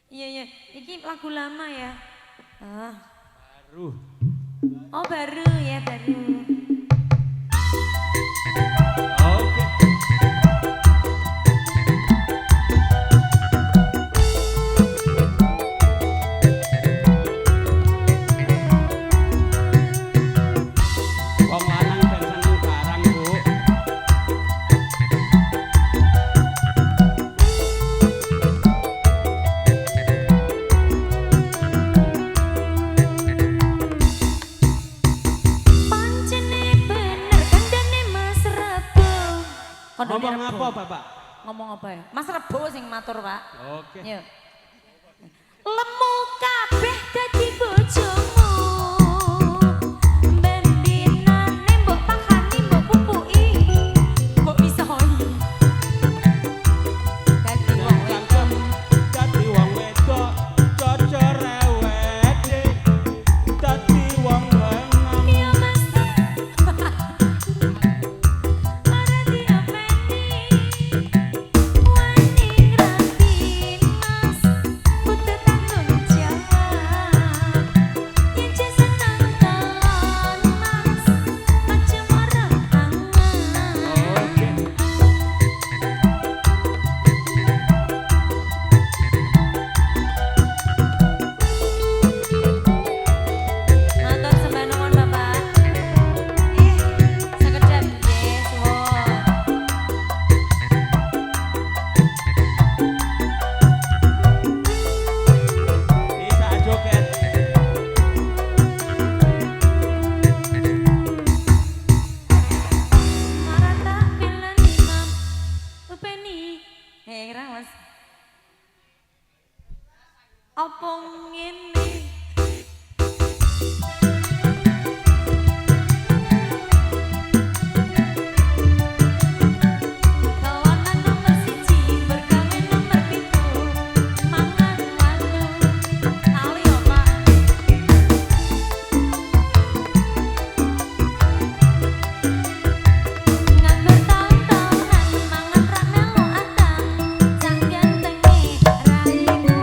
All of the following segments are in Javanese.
Iya iya, iki lagu lama ya. Ah. Baru. Oh baru ya baru. Oke. Wong lanang ben seneng barang, Bu. Pancene bener kandhane Mas Rebo. Ngomong apa, Bapak? Ngomong apa ya? Mas Rebo sing matur, Pak. Oke. Yuk. Lemu kabeh dadi bojomu. Bendinane mbok pakani mbok pupuki. Mbok pisoi. Dadi wong wedok. Dadi wong wedok, coco rewede. Dadi wong lanang. Iya Mas. Ora diopeni. Wani rapi Mas. Butuh tanggung jawab. Yen seneng talon Mas. Aja marah angan. Oke. Matur sembah nuwun Bapak. Sekedap nggih, suwun. Bisa joget. Marata pilani mam. Upeni. Kira Mas. Apa ngene? Kawanan nomor 1, berkawin nomor 7. Mangan wanu. Tali yo, Pak. Nganggur taun-taunan mangan rak melu atang. Cah gantenge raimu.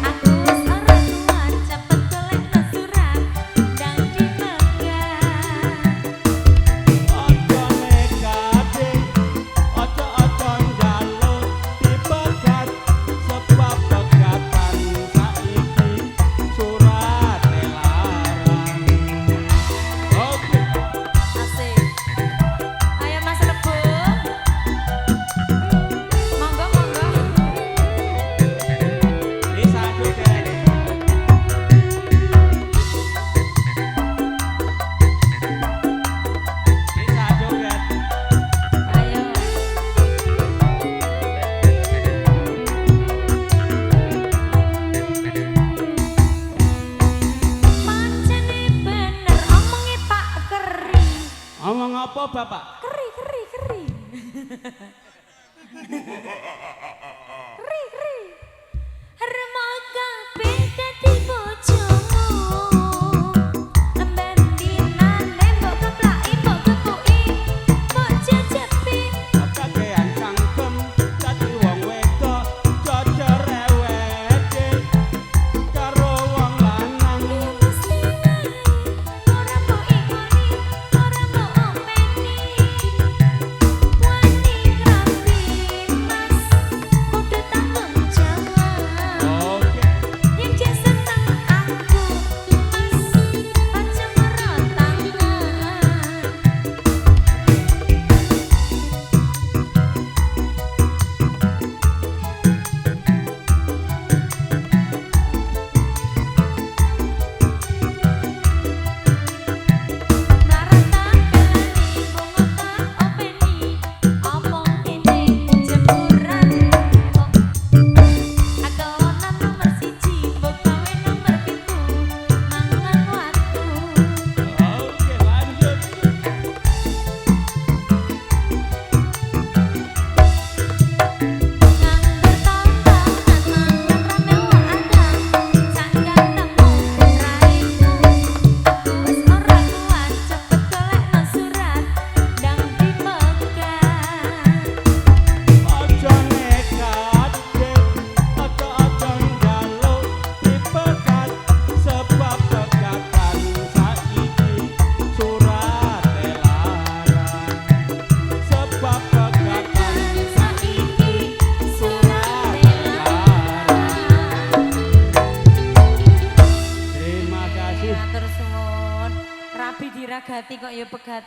Aku wis ora kuat cepet golekno surat ndang dipegat. Ojo negati, ojo njaluk dipegat, sebab pegatan saiki surat larang. Oke. Asik. Ayo Mas Rebo. Monggo monggo. Bisa joget. Bisa joget. Ayo. Pancene bener omonge Pak Keri. Ngomong apa, Bapak? Keri keri keri. Keri keri. Remok kabeh dadi bojomu. Bendinane mbok keplaki mbok kepuki. Mbok jejepi. Kakean cangkem, dadi wong wedok, coco rewede, karo wong lanang. Iya mesti nae. Ora mbok ikoni, ora mbok openi. diragati kok ya pegatan